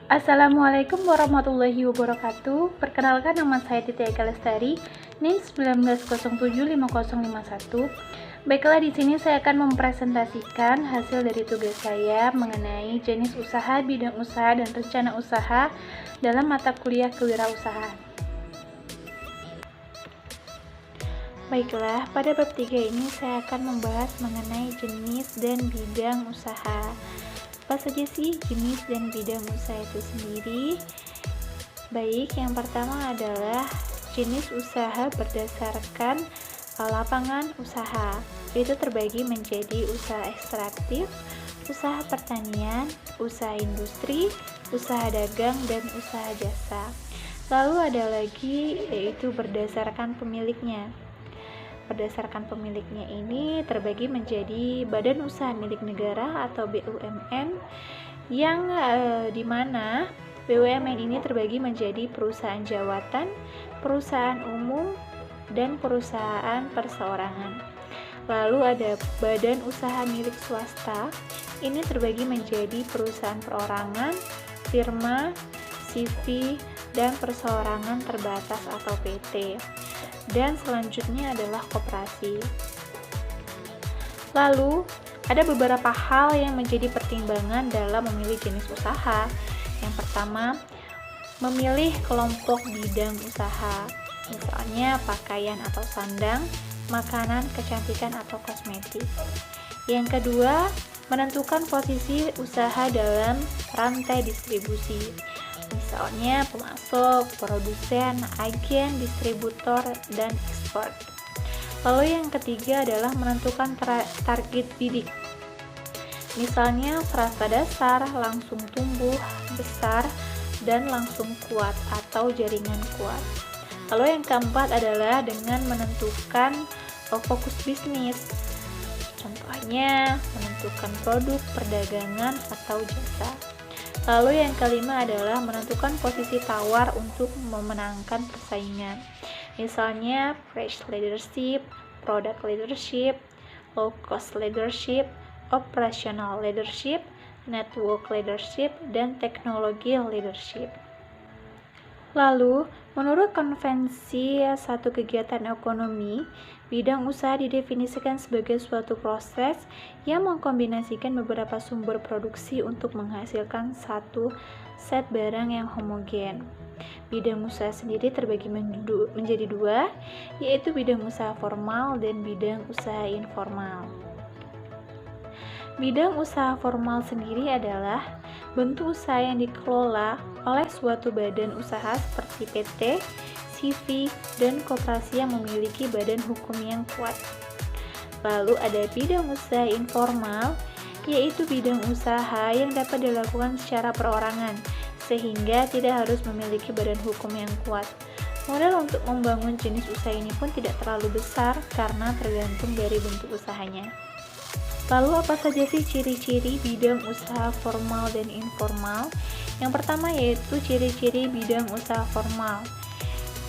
Assalamualaikum warahmatullahi wabarakatuh. Perkenalkan, nama saya Titi Eka Lestari, NIM 19075051. Baiklah, di sini saya akan mempresentasikan hasil dari tugas saya mengenai jenis usaha, bidang usaha, dan rencana usaha dalam mata kuliah kewirausahaan. Baiklah, pada bab 3 ini saya akan membahas mengenai jenis dan bidang usaha. Apa saja sih jenis dan bidang usaha itu sendiri? Baik, yang pertama adalah jenis usaha berdasarkan lapangan usaha. Itu terbagi menjadi usaha ekstraktif, usaha pertanian, usaha industri, usaha dagang, dan usaha jasa. Lalu ada lagi yaitu berdasarkan pemiliknya. Berdasarkan pemiliknya ini terbagi menjadi badan usaha milik negara atau BUMN, yang dimana BUMN ini terbagi menjadi perusahaan jawatan, perusahaan umum, dan perusahaan perseorangan. Lalu ada badan usaha milik swasta, ini terbagi menjadi perusahaan perorangan, firma, CV, dan perseorangan terbatas atau PT. Dan selanjutnya adalah koperasi. Lalu, ada beberapa hal yang menjadi pertimbangan dalam memilih jenis usaha. Yang pertama, memilih kelompok bidang usaha, misalnya pakaian atau sandang, makanan, kecantikan, atau kosmetik. Yang kedua, menentukan posisi usaha dalam rantai distribusi, misalnya pemasok, produsen, agen, distributor, dan ekspor. Lalu yang ketiga adalah menentukan target bidik, misalnya serasa dasar, langsung tumbuh, besar, dan langsung kuat atau jaringan kuat. Lalu yang keempat adalah dengan menentukan fokus bisnis, contohnya menentukan produk, perdagangan, atau jasa. Lalu yang kelima adalah menentukan posisi tawar untuk memenangkan persaingan, misalnya price leadership, product leadership, low cost leadership, operational leadership, network leadership, dan teknologi leadership. Lalu, menurut konvensi satu kegiatan ekonomi, bidang usaha didefinisikan sebagai suatu proses yang mengkombinasikan beberapa sumber produksi untuk menghasilkan satu set barang yang homogen. Bidang usaha sendiri terbagi menjadi dua, yaitu bidang usaha formal dan bidang usaha informal. Bidang usaha formal sendiri adalah bentuk usaha yang dikelola oleh suatu badan usaha seperti PT, CV, dan koperasi yang memiliki badan hukum yang kuat. Lalu ada bidang usaha informal, yaitu bidang usaha yang dapat dilakukan secara perorangan, sehingga tidak harus memiliki badan hukum yang kuat. Modal untuk membangun jenis usaha ini pun tidak terlalu besar karena tergantung dari bentuk usahanya. Lalu apa saja sih ciri-ciri bidang usaha formal dan informal? Yang pertama yaitu ciri-ciri bidang usaha formal,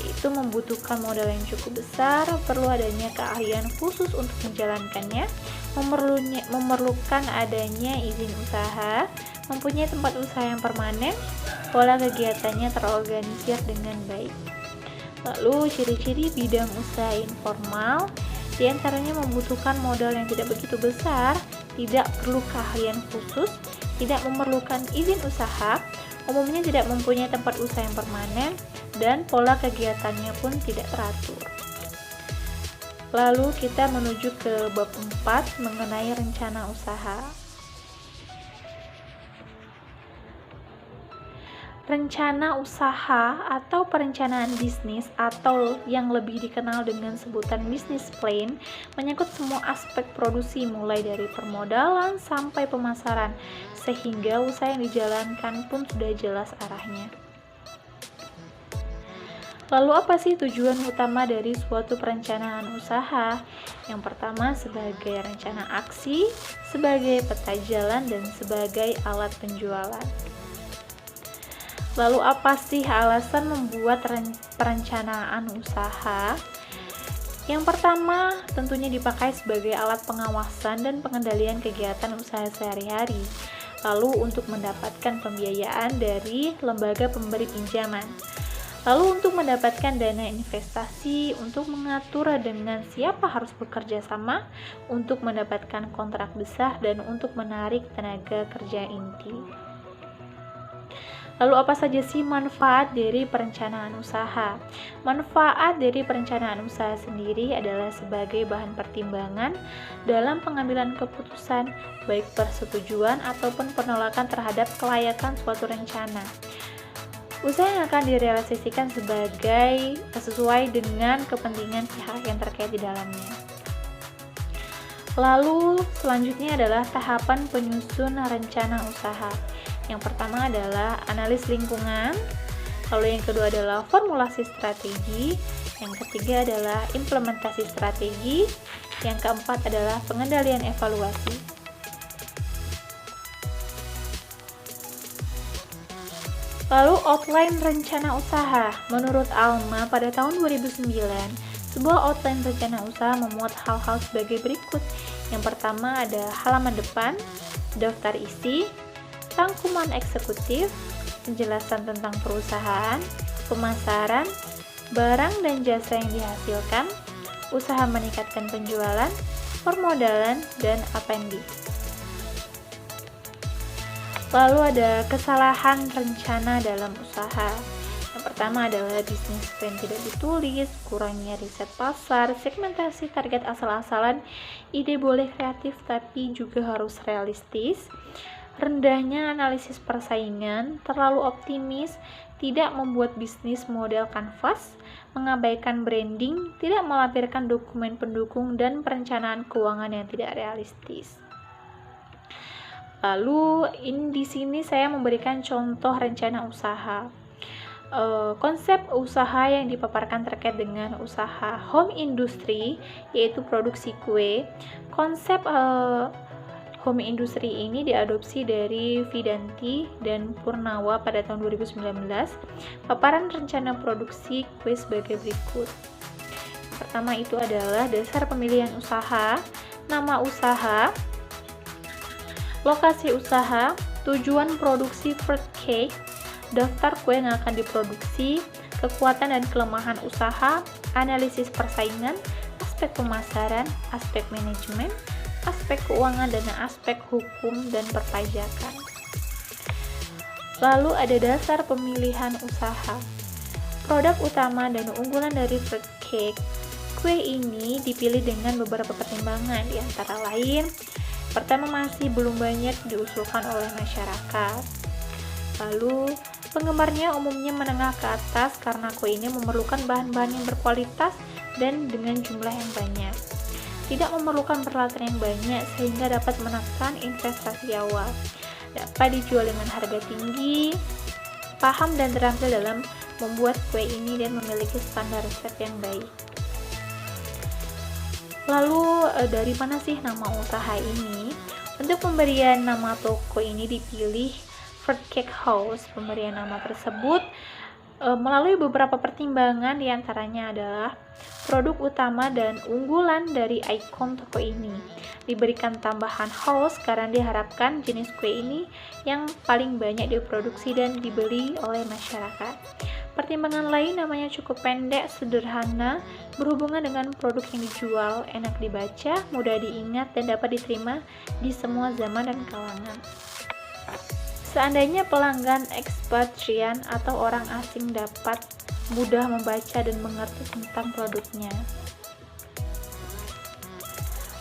yaitu membutuhkan modal yang cukup besar, perlu adanya keahlian khusus untuk menjalankannya, memerlukan adanya izin usaha, mempunyai tempat usaha yang permanen, pola kegiatannya terorganisir dengan baik. Lalu ciri-ciri bidang usaha informal, di antaranya membutuhkan modal yang tidak begitu besar, tidak perlu keahlian khusus, tidak memerlukan izin usaha, umumnya tidak mempunyai tempat usaha yang permanen, dan pola kegiatannya pun tidak teratur. Lalu kita menuju ke bab 4 mengenai rencana usaha. Rencana usaha atau perencanaan bisnis atau yang lebih dikenal dengan sebutan business plan menyangkut semua aspek produksi mulai dari permodalan sampai pemasaran, sehingga usaha yang dijalankan pun sudah jelas arahnya. Lalu apa sih tujuan utama dari suatu perencanaan usaha? Yang pertama sebagai rencana aksi, sebagai peta jalan, dan sebagai alat penjualan. Lalu apa sih alasan membuat perencanaan usaha? Yang pertama, tentunya dipakai sebagai alat pengawasan dan pengendalian kegiatan usaha sehari-hari. lalu untuk mendapatkan pembiayaan dari lembaga pemberi pinjaman, lalu untuk mendapatkan dana investasi, untuk mengatur dengan siapa harus bekerja sama, untuk mendapatkan kontrak besar, dan untuk menarik tenaga kerja inti. Lalu apa saja sih manfaat dari perencanaan usaha? Manfaat dari perencanaan usaha sendiri adalah sebagai bahan pertimbangan dalam pengambilan keputusan, baik persetujuan ataupun penolakan terhadap kelayakan suatu rencana. Usaha yang akan direalisasikan sesuai dengan kepentingan pihak yang terkait di dalamnya. Lalu selanjutnya adalah tahapan penyusun rencana usaha. Yang pertama adalah analis lingkungan, lalu yang kedua adalah formulasi strategi, yang ketiga adalah implementasi strategi, yang keempat adalah pengendalian evaluasi. Lalu outline rencana usaha. Menurut Alma, pada tahun 2009, sebuah outline rencana usaha memuat hal-hal sebagai berikut. Yang pertama ada halaman depan, daftar isi, rangkuman eksekutif, penjelasan tentang perusahaan, pemasaran, barang dan jasa yang dihasilkan, usaha meningkatkan penjualan, permodalan, dan appendix. Lalu ada kesalahan rencana dalam usaha. Yang pertama adalah bisnis plan tidak ditulis, kurangnya riset pasar, segmentasi target asal-asalan, ide boleh kreatif tapi juga harus realistis, rendahnya analisis persaingan, terlalu optimis, tidak membuat bisnis model kanvas, mengabaikan branding, tidak melampirkan dokumen pendukung, dan perencanaan keuangan yang tidak realistis. Lalu di sini saya memberikan contoh rencana usaha. Konsep usaha yang dipaparkan terkait dengan usaha home industry, yaitu produksi kue. Konsep home industry ini diadopsi dari Vidanti dan Purnawa pada tahun 2019. Paparan rencana produksi kue sebagai berikut. Pertama itu adalah dasar pemilihan usaha, nama usaha, lokasi usaha, tujuan produksi fruit cake, daftar kue yang akan diproduksi, kekuatan dan kelemahan usaha, analisis persaingan, aspek pemasaran, aspek manajemen, aspek keuangan, dan aspek hukum dan perpajakan. Lalu ada dasar pemilihan usaha. Produk utama dan unggulan dari fruit cake. Kue ini dipilih dengan beberapa pertimbangan, di antara lain, pertama masih belum banyak diusulkan oleh masyarakat. Lalu, penggemarnya umumnya menengah ke atas karena kue ini memerlukan bahan-bahan yang berkualitas dan dengan jumlah yang banyak. Tidak memerlukan peralatan yang banyak sehingga dapat menekan investasi awal. Dapat dijual dengan harga tinggi, paham dan terampil dalam membuat kue ini dan memiliki standar resep yang baik. Lalu dari mana sih nama usaha ini? Untuk pemberian nama toko ini dipilih Fruit Cake House. Pemberian nama tersebut melalui beberapa pertimbangan, diantaranya adalah produk utama dan unggulan dari ikon toko ini. Diberikan tambahan house karena diharapkan jenis kue ini yang paling banyak diproduksi dan dibeli oleh masyarakat. Pertimbangan lain namanya cukup pendek, sederhana, berhubungan dengan produk yang dijual, enak dibaca, mudah diingat, dan dapat diterima di semua zaman dan kalangan. Seandainya pelanggan ekspatrian atau orang asing dapat mudah membaca dan mengerti tentang produknya.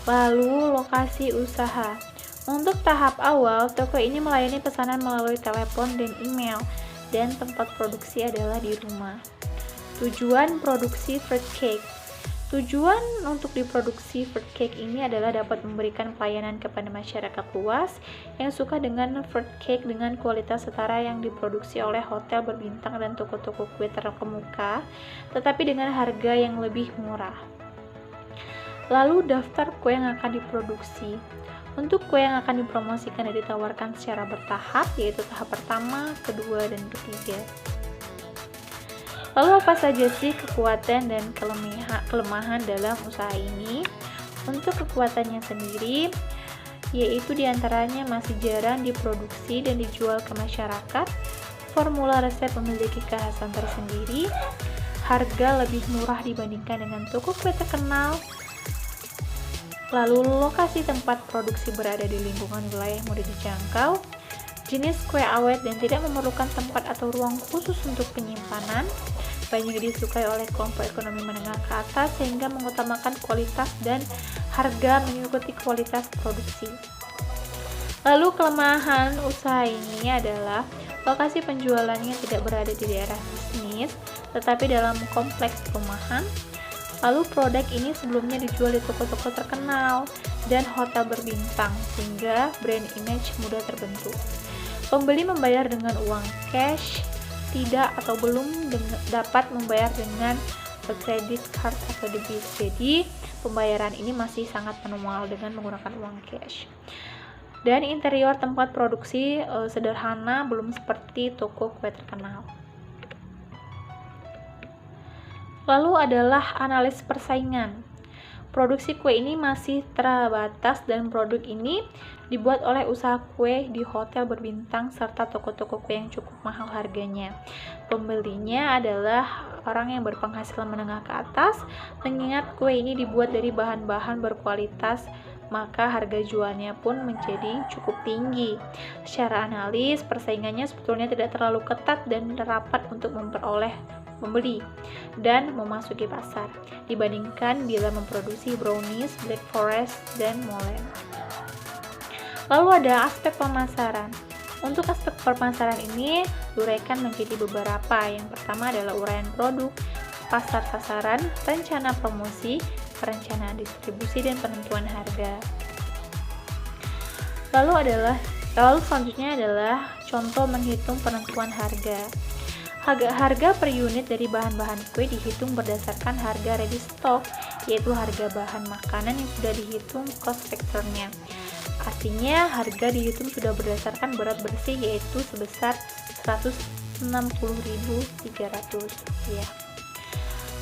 Lalu lokasi usaha. Untuk tahap awal, toko ini melayani pesanan melalui telepon dan email, dan tempat produksi adalah di rumah. Tujuan produksi fruit cake. Tujuan untuk diproduksi fruit cake ini adalah dapat memberikan pelayanan kepada masyarakat luas yang suka dengan fruit cake dengan kualitas setara yang diproduksi oleh hotel berbintang dan toko-toko kue terkemuka, tetapi dengan harga yang lebih murah. Lalu daftar kue yang akan diproduksi. Untuk kue yang akan dipromosikan dan ditawarkan secara bertahap, yaitu tahap pertama, kedua, dan ketiga. Lalu apa saja sih kekuatan dan kelemahan dalam usaha ini? Untuk kekuatannya sendiri, yaitu diantaranya masih jarang diproduksi dan dijual ke masyarakat, formula resep memiliki kekhasan tersendiri, harga lebih murah dibandingkan dengan toko kue terkenal, lalu lokasi tempat produksi berada di lingkungan wilayah mudah dijangkau, jenis kue awet dan tidak memerlukan tempat atau ruang khusus untuk penyimpanan, banyak disukai oleh kelompok ekonomi menengah ke atas sehingga mengutamakan kualitas dan harga mengikuti kualitas produksi. Lalu kelemahan usaha ini adalah lokasi penjualannya tidak berada di daerah bisnis, tetapi dalam kompleks perumahan. Lalu produk ini sebelumnya dijual di toko-toko terkenal dan hotel berbintang, sehingga brand image mudah terbentuk. Pembeli membayar dengan uang cash, tidak atau belum dapat membayar dengan kredit card atau debit. Jadi, pembayaran ini masih sangat manual dengan menggunakan uang cash. Dan interior tempat produksi sederhana, belum seperti toko kue terkenal. Lalu adalah analis persaingan. Produksi kue ini masih terbatas dan produk ini dibuat oleh usaha kue di hotel berbintang serta toko-toko kue yang cukup mahal harganya. Pembelinya adalah orang yang berpenghasilan menengah ke atas, mengingat kue ini dibuat dari bahan-bahan berkualitas, maka harga jualnya pun menjadi cukup tinggi. Secara analis, persaingannya sebetulnya tidak terlalu ketat dan rapat untuk memperoleh membeli dan memasuki pasar dibandingkan bila memproduksi brownies, black forest, dan molen. Lalu ada aspek pemasaran. Untuk aspek pemasaran ini diuraikan menjadi beberapa. Yang pertama adalah uraian produk, pasar sasaran, rencana promosi, perencanaan distribusi, dan penentuan harga. Lalu selanjutnya adalah contoh menghitung penentuan harga. Harga per unit dari bahan-bahan kue dihitung berdasarkan harga ready stock, yaitu harga bahan makanan yang sudah dihitung cost factor-nya. Artinya harga dihitung sudah berdasarkan berat bersih, yaitu sebesar Rp160.300.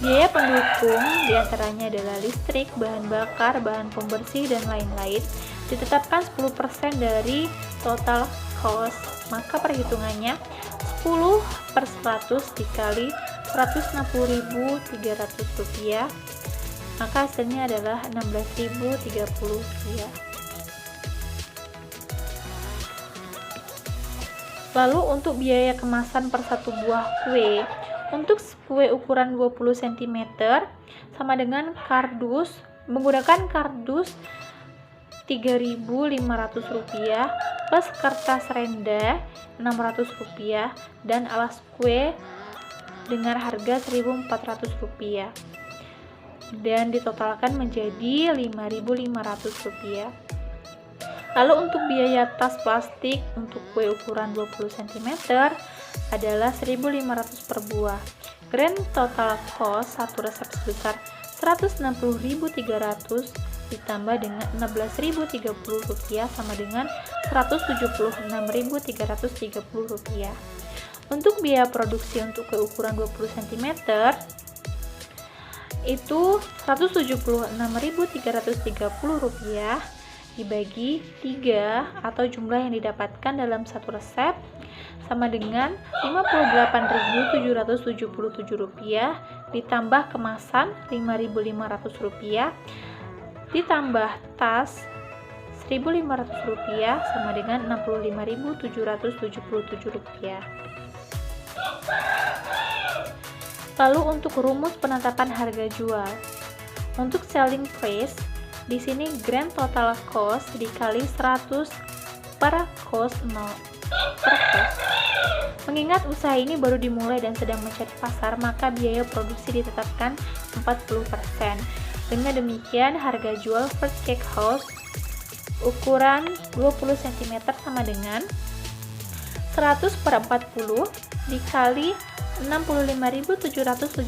Biaya pendukung diantaranya adalah listrik, bahan bakar, bahan pembersih, dan lain-lain, ditetapkan 10% dari total cost, maka perhitungannya 10/100 dikali Rp160.300, maka hasilnya adalah Rp16.030. Lalu untuk biaya kemasan per satu buah kue, untuk kue ukuran 20 cm sama dengan kardus, menggunakan kardus Rp3.500 plus kertas renda Rp600 dan alas kue dengan harga Rp1.400 dan ditotalkan menjadi Rp5.500. Lalu untuk biaya tas plastik untuk kue ukuran 20 cm adalah Rp1.500 per buah. Grand total cost satu resep sebesar Rp160.300 ditambah dengan Rp16.030 sama dengan Rp176.330. Untuk biaya produksi untuk kue ukuran 20 cm itu Rp176.330 dibagi 3 atau jumlah yang didapatkan dalam satu resep sama dengan Rp58.777 ditambah kemasan Rp5.500 ditambah tas Rp1.500 sama dengan Rp65.777. Lalu untuk rumus penetapan harga jual. Untuk selling price, di sini grand total cost dikali 100 per cost 0 per cost. Mengingat usaha ini baru dimulai dan sedang mencari pasar, maka biaya produksi ditetapkan 40%. Dengan demikian, harga jual first cake house ukuran 20 cm sama dengan 100 per 40 dikali Rp65.777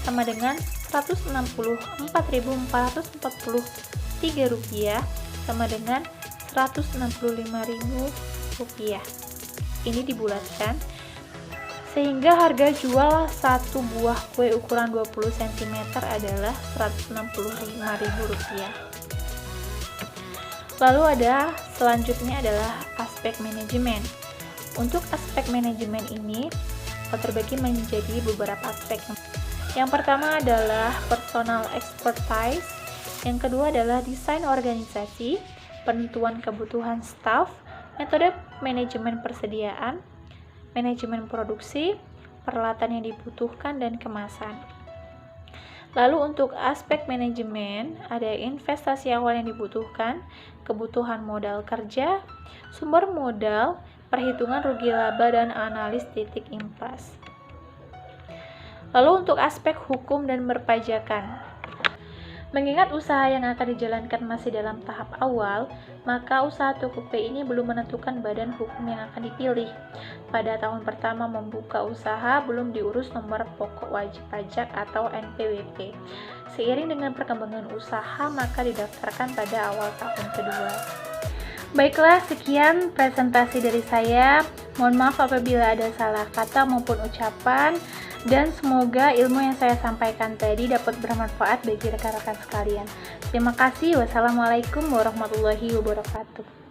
sama dengan Rp164.443 sama dengan Rp165.000. Ini dibulatkan sehingga harga jual satu buah kue ukuran 20 cm adalah Rp165.000. Lalu ada selanjutnya adalah aspek manajemen. Untuk aspek manajemen ini terbagi menjadi beberapa aspek. Yang pertama adalah personal expertise, yang kedua adalah desain organisasi, penentuan kebutuhan staf, metode manajemen persediaan, manajemen produksi, peralatan yang dibutuhkan, dan kemasan. Lalu untuk aspek manajemen, ada investasi awal yang dibutuhkan, kebutuhan modal kerja, sumber modal, perhitungan rugi laba, dan analis titik impas. Lalu untuk aspek hukum dan perpajakan. Mengingat usaha yang akan dijalankan masih dalam tahap awal, maka usaha Tokopedia ini belum menentukan badan hukum yang akan dipilih. Pada tahun pertama membuka usaha, belum diurus nomor pokok wajib pajak atau NPWP. Seiring dengan perkembangan usaha, maka didaftarkan pada awal tahun kedua. Baiklah, sekian presentasi dari saya. Mohon maaf apabila ada salah kata maupun ucapan. Dan semoga ilmu yang saya sampaikan tadi dapat bermanfaat bagi rekan-rekan sekalian. Terima kasih. Wassalamualaikum warahmatullahi wabarakatuh.